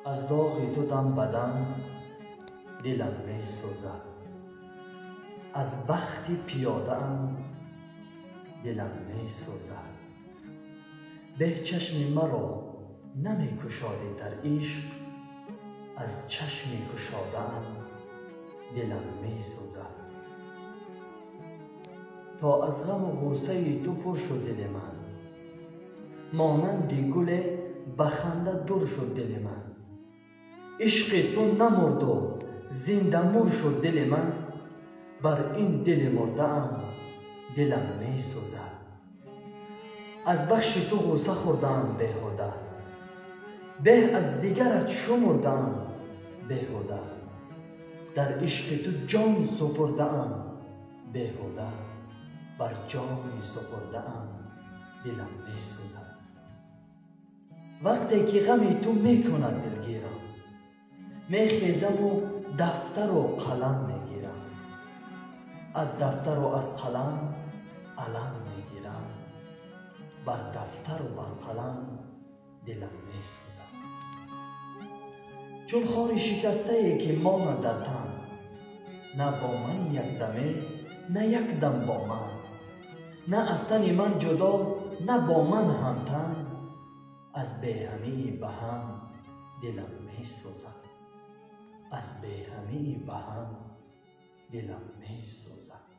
از داغ تو دم بدم دلم می سوزد. از بخت پیاده ام دلم می سوزد. به چشم مرا نمی کشاده در عشق، از چشم کشاده ام دلم می سوزد. تا از غم و غوسه تو پر شد دل من، مانند گل بخنده در شد دل من. عشق تو نمرد و زنده مر شد دل من، بر این دل مرده ام دلم می سوزد. از بخش تو غوسه خوردم بیهوده، به از دیگرت شمردم بیهوده. در عشق تو جان سپرده ام بیهوده، بر جان سپرده ام دلم می سوزد. وقتی که غم تو می کند دلگیرم، می خیزم و دفتر و قلم می گیرم. از دفتر و از قلم علم می گیرم، بر دفتر و بر قلم دلم می سوزد. چون خار شکسته ای که ماند در تن، نه با من یک دمه نه یک دم با من، نه از تن من جدا نه با من همتن. از بی‌همی به هم دلم می سوزد. از بی‌همی به هم دلم می سوزد.